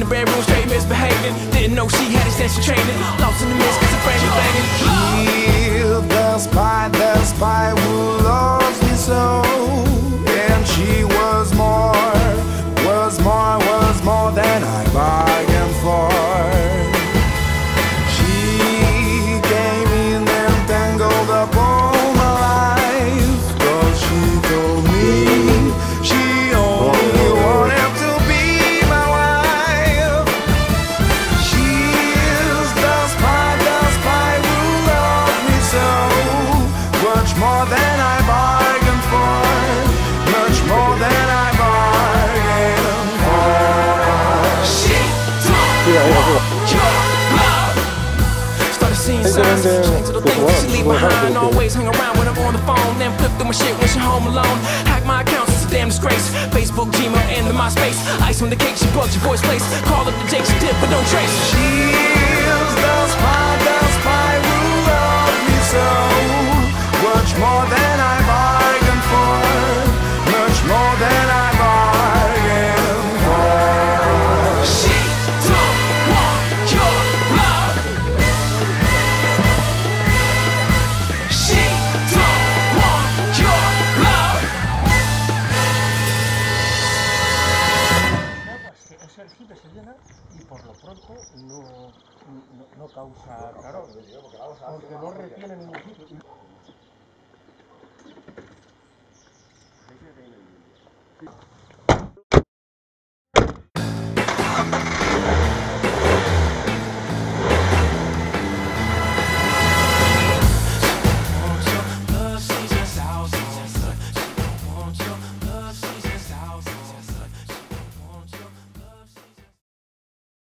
bedroom, straight misbehaving. Didn't know she had extensive training. Lost in the mist cause her friends were banging. Kill the spy who loves me so. And she was more than I bargained for. She came in and tangled up all my life. 'Cause she told me she only wanted to be my wife. She's the spy who loves me so. Much more than I bargained for. Much more than I bargained for. She don't want your love. Started seeing signs, change the things she leave behind. Always hang around when I'm on the phone. Then flip through my shit when she home alone. Hack my accounts, it's a damn disgrace. Facebook, Gmail, and the MySpace. Ice on the cake, she bugs your boy's place. Call up the Jake, she did, but don't trace. She is the spy who loves me so. Much more than I bargained for. Much more than I bargained for. She don't want your love. She don't want your love. Es elegible, se llena y por lo pronto no causa calor, porque no retiene ningún sitio.